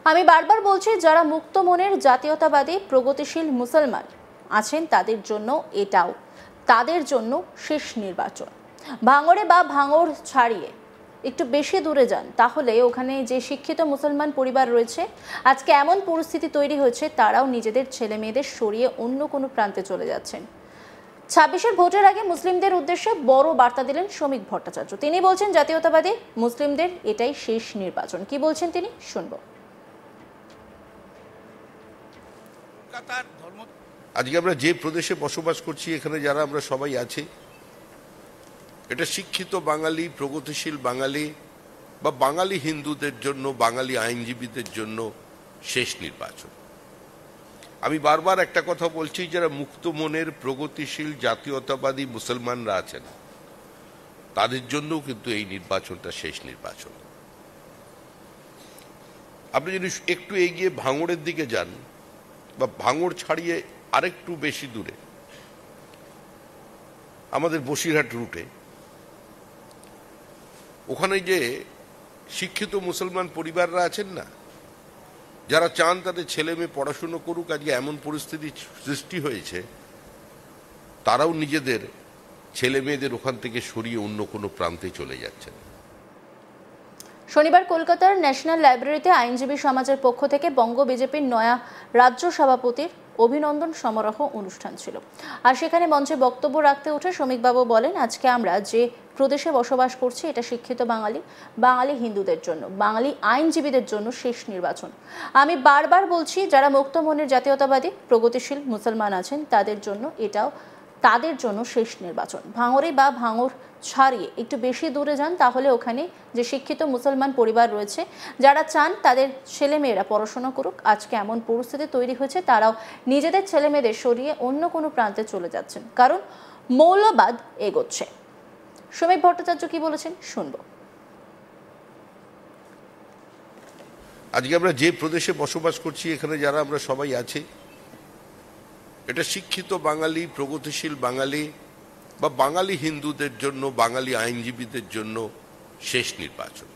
আমি বারবার বলছি, যারা মুক্ত মনের জাতীয়তাবাদী প্রগতিশীল মুসলমান আছেন তাদের জন্য এটাও তাদের জন্য শেষ নির্বাচন। ভাঙড়ে বা ভাঙড় ছাড়িয়ে একটু বেশি দূরে যান, তাহলে ওখানে যে শিক্ষিত মুসলমান পরিবার রয়েছে, আজকে এমন পরিস্থিতি তৈরি হয়েছে তারাও নিজেদের ছেলে মেয়েদের সরিয়ে অন্য কোনো প্রান্তে চলে যাচ্ছেন। 26-এর ভোটের আগে মুসলিমদের উদ্দেশ্যে বড় বার্তা দিলেন শ্রমিক ভট্টাচার্য। তিনি বলছেন জাতীয়তাবাদী মুসলিমদের এটাই শেষ নির্বাচন। কি বলছেন তিনি, শুনবো। আজকে আমরা যে প্রদেশে বসবাস করছি, এখানে যারা আমরা সবাই আছি, এটা শিক্ষিত বাঙালি, প্রগতিশীল বাঙালি বা বাঙালি হিন্দুদের জন্য, বাঙালি আইনজীবীদের জন্য শেষ নির্বাচন। আমি বারবার একটা কথা বলছি, যারা মুক্ত মনের প্রগতিশীল জাতীয়তাবাদী মুসলমানরা আছেন তাদের জন্যও কিন্তু এই নির্বাচনটা শেষ নির্বাচন। আপনি যদি একটু এগিয়ে ভাঙড়ের দিকে যান বা ভাঙড় ছাড়িয়ে আরেকটু বেশি দূরে আমাদের বসিরহাট রুটে, ওখানে যে শিক্ষিত মুসলমান পরিবাররা আছেন না, যারা চান তাদের ছেলে মেয়ে পড়াশুনো করুক, আজকে এমন পরিস্থিতি সৃষ্টি হয়েছে তারাও নিজেদের ছেলে মেয়েদের ওখান থেকে সরিয়ে অন্য কোনো প্রান্তে চলে যাচ্ছেন। শনিবার কলকাতার ন্যাশনাল লাইব্রেরিতে আইনজীবী সমাজের পক্ষ থেকে বঙ্গ বিজেপির নয়া রাজ্য সভাপতির অভিনন্দন সমারোহ অনুষ্ঠান ছিল। আর সেখানে মঞ্চে বক্তব্য রাখতে উঠে শ্রমিকবাবু বলেন, আজকে আমরা যে প্রদেশে বসবাস করছি এটা শিক্ষিত বাঙালি হিন্দুদের জন্য, বাঙালি আইনজীবীদের জন্য শেষ নির্বাচন। আমি বারবার বলছি, যারা মুক্ত মনের জাতীয়তাবাদী প্রগতিশীল মুসলমান আছেন তাদের জন্য এটাও তাদের জন্য শেষ নির্বাচন। ভাঙড়ে বা ভাঙড় ছাড়িয়ে একটু বেশি দূরে যান, তাহলে ওখানে যে শিক্ষিত মুসলমান পরিবার রয়েছে, যারা চান তাদের ছেলেমেয়েরা পড়াশোনা করুক, আজকে এমন পরিস্থিতি তৈরি হয়েছে তারাও নিজেদের ছেলেমেয়েদের সরিয়ে অন্য কোনো প্রান্তে চলে যাচ্ছেন, কারণ মৌলবাদ এগোচ্ছে। শ্রমিক ভট্টাচার্য কি বলেছেন, শুনবো। আজকে আমরা যে প্রদেশে বসবাস করছি, এখানে যারা আমরা সবাই আছি, এটা শিক্ষিত বাঙালি, প্রগতিশীল বাঙালি বা বাঙালি হিন্দুদের জন্য, বাঙালি আইনজীবীদের জন্য শেষ নির্বাচন।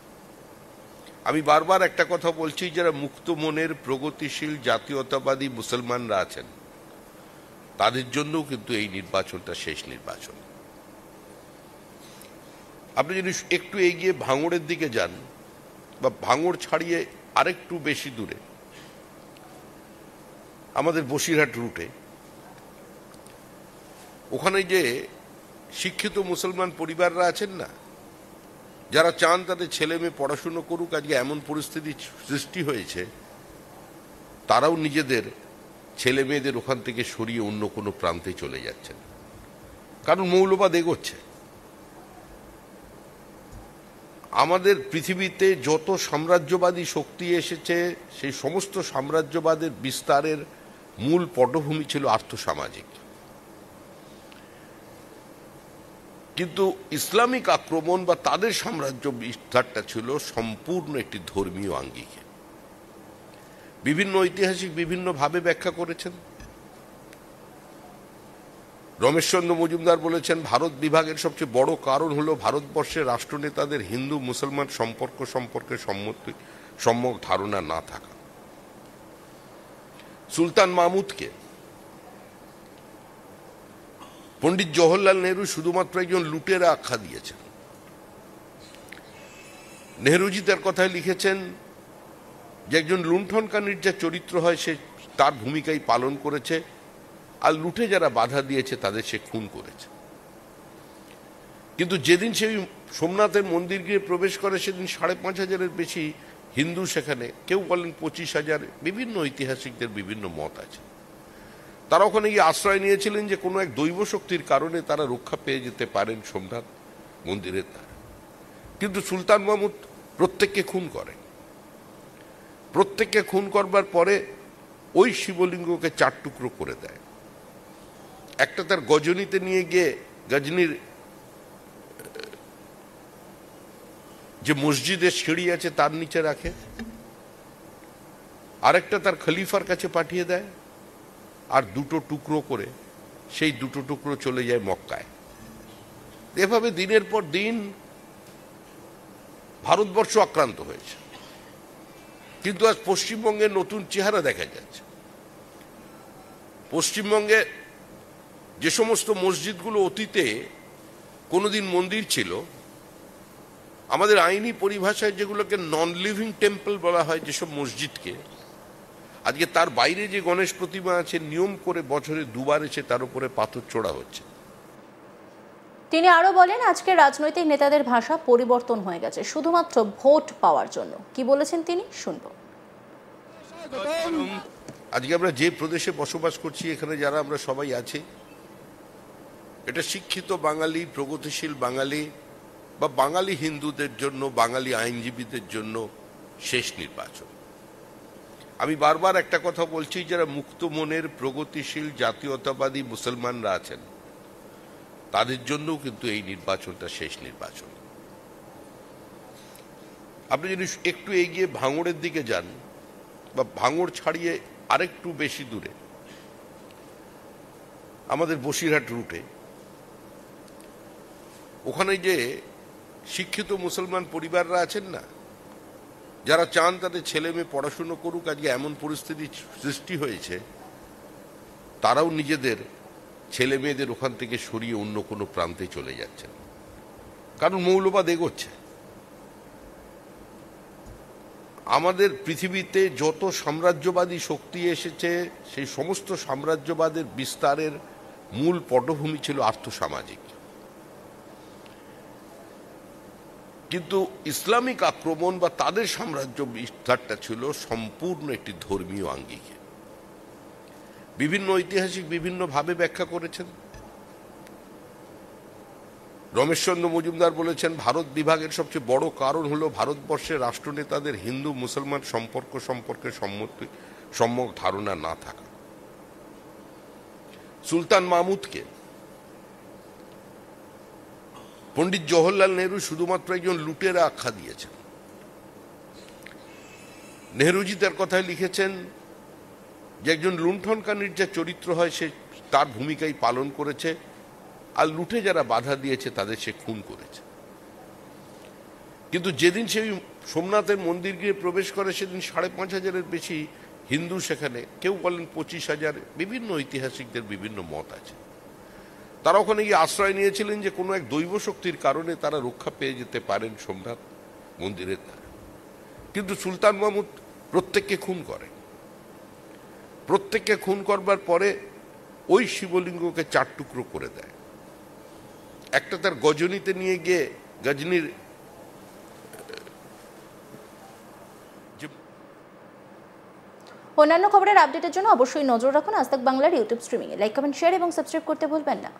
আমি বারবার একটা কথা বলছি, যারা মুক্ত মনের প্রগতিশীল জাতীয়তাবাদী মুসলমানরা আছেন তাদের জন্যও কিন্তু এই নির্বাচনটা শেষ নির্বাচন। আপনি যদি একটু এগিয়ে ভাঙড়ের দিকে যান বা ভাঙড় ছাড়িয়ে আরেকটু বেশি দূরে আমাদের বসিরহাট রুটে, ওখানে যে শিক্ষিত মুসলমান পরিবাররা আছেন না, যারা চান তাদের ছেলে মেয়ে পড়াশুনো করুক, আজকে এমন পরিস্থিতি সৃষ্টি হয়েছে তারাও নিজেদের ছেলে মেয়েদের ওখান থেকে সরিয়ে অন্য কোনো প্রান্তে চলে যাচ্ছেন, কারণ মৌলবাদ এগোচ্ছে। আমাদের পৃথিবীতে যত সাম্রাজ্যবাদী শক্তি এসেছে, সেই সমস্ত সাম্রাজ্যবাদের বিস্তারের মূল পটভূমি ছিল আর্থসামাজিক, কিন্তু ইসলামিক আক্রমণ বা তাদের সাম্রাজ্য বিস্তারটা ছিল সম্পূর্ণ একটি ধর্মীয় আঙ্গিকে। বিভিন্ন ঐতিহাসিক বিভিন্নভাবে ব্যাখ্যা করেছেন। রমেশচন্দ্র মজুমদার বলেছেন, ভারত বিভাগের সবচেয়ে বড় কারণ হলো ভারতবর্ষের রাষ্ট্রনেতাদের হিন্দু মুসলমান সম্পর্কে সম্যক ধারণা না থাকা। সুলতান মাহমুদকে পণ্ডিত জওহরলাল নেহরু শুধুমাত্র একজন লুটেরা আখ্যা দিয়েছেন। নেহরুজি তার কথায় লিখেছেন যে একজন লুণ্ঠনকারীর যে চরিত্র হয় সে তার ভূমিকাই পালন করেছে, আর লুটে যারা বাধা দিয়েছে তাদের সে খুন করেছে। কিন্তু যেদিন সেই সোমনাথের মন্দির গিয়ে প্রবেশ করে, সেদিন 5,500-এর বেশি হিন্দু সেখানে, কেউ বলেন 25,000, বিভিন্ন ঐতিহাসিকদের বিভিন্ন মত আছে। তারা ওখানে গিয়ে আশ্রয় নিয়েছিলেন যে কোনো এক দৈব শক্তির কারণে তারা রক্ষা পেয়ে যেতে পারেন সোমনাথ মন্দিরের দ্বারা। কিন্তু সুলতান মাহমুদ প্রত্যেককে খুন করেন। প্রত্যেককে খুন করবার পরে ওই শিবলিঙ্গকে 4 টুকরো করে দেয়। একটা তার গজনীতে নিয়ে গিয়ে গজনীর যে মসজিদের সিঁড়ি আছে তার নিচে রাখে, আরেকটা তার খলিফার কাছে পাঠিয়ে দেয়, আর 2টো টুকরো করে সেই 2টো টুকরো চলে যায় মক্কায়। এভাবে দিনের পর দিন ভারতবর্ষ আক্রান্ত হয়েছে। কিন্তু আজ পশ্চিমবঙ্গের নতুন চেহারা দেখা যাচ্ছে। পশ্চিমবঙ্গে যে সমস্ত মসজিদগুলো অতীতে কোনোদিন মন্দির ছিল, আমাদের আইনি পরিভাষায় যেগুলোকে নন লিভিং টেম্পল বলা হয় যেসব মসজিদকে, আজকে তার বাইরে যে গণেশ প্রতিমা আছে নিয়ম করে বছরে দুবার এসে তার উপরে পাথর ছোড়া হচ্ছে। তিনি আরো বলেন, আজকে রাজনৈতিক নেতাদের ভাষা পরিবর্তন হয়ে গেছে শুধুমাত্র ভোট পাওয়ার জন্য। কি বলেছেন তিনি, শুনবো। আজকে আমরা যে প্রদেশে বসবাস করছি, এখানে যারা আমরা সবাই আছি, এটা শিক্ষিত বাঙালি, প্রগতিশীল বাঙালি বা বাঙালি হিন্দুদের জন্য, বাঙালি আইনজীবীদের জন্য শেষ নির্বাচন। আমি বারবার একটা কথা বলছি, যারা মুক্ত মনের প্রগতিশীল জাতীয়তাবাদী মুসলমানরা আছেন তাদের জন্যও কিন্তু এই নির্বাচনটা শেষ নির্বাচন। আপনি যদি একটু এগিয়ে ভাঙড়ের দিকে যান বা ভাঙড় ছাড়িয়ে আরেকটু বেশি দূরে আমাদের বসিরহাট রুটে, ওখানে যে শিক্ষিত মুসলমান পরিবাররা আছেন না, যারা চান তাদের ছেলে মেয়ে পড়াশুনো করুক, আজকে এমন পরিস্থিতি সৃষ্টি হয়েছে তারাও নিজেদের ছেলে মেয়েদের ওখান থেকে সরিয়ে অন্য কোনো প্রান্তে চলে যাচ্ছেন, কারণ মৌলবাদ এগোচ্ছে। আমাদের পৃথিবীতে যত সাম্রাজ্যবাদী শক্তি এসেছে, সেই সমস্ত সাম্রাজ্যবাদের বিস্তারের মূল পটভূমি ছিল আর্থসামাজিক। কিন্তু ইসলামিক আক্রমণ বা তাদের সাম্রাজ্য বিস্তারটা ছিল সম্পূর্ণ একটি ধর্মীয় আঙ্গিকে। বিভিন্ন ঐতিহাসিক বিভিন্নভাবে ব্যাখ্যা করেছেন। রমেশচন্দ্র মজুমদার বলেছেন, ভারত বিভাগের সবচেয়ে বড় কারণ হলো ভারতবর্ষের রাষ্ট্রনেতাদের হিন্দু মুসলমান সম্পর্কে সম্যক ধারণা না থাকা। সুলতান মাহমুদকে পণ্ডিত জওহরলাল নেহরু শুধুমাত্র একজন লুটেরা আখ্যা দিয়েছেন। নেহরুজি তার কথায় লিখেছেন যে একজন লুণ্ঠনকারীর যে চরিত্র হয় সে তার ভূমিকাই পালন করেছে, আর লুটে যারা বাধা দিয়েছে তাদের সে খুন করেছে। কিন্তু যেদিন সেই সোমনাথের মন্দির গিয়ে প্রবেশ করে, সেদিন 5,500-এর বেশি হিন্দু সেখানে, কেউ বলেন 25,000, বিভিন্ন ঐতিহাসিকদের বিভিন্ন মত আছে। তারা ওখানে গিয়ে আশ্রয় নিয়েছিলেন যে কোনো এক দৈব শক্তির কারণে তারা রক্ষা পেয়ে যেতে পারেন সোমনাথ মন্দিরের দ্বারা। কিন্তু সুলতান মাহমুদ প্রত্যেককে খুন করে। প্রত্যেককে খুন করবার পরে ওই শিবলিঙ্গকে 4 টুকরো করে দেয়। একটা তার গজনীতে নিয়ে গিয়ে গজনীর অন্যান্য খবরের আপডেটের জন্য অবশ্যই নজর রাখুন আজ তাক বাংলার ইউটিউব স্ট্রিমিংয়ে। লাইক, কমেন্ট, শেয়ার এবং সাবস্ক্রাইব করতে ভুলবেন না।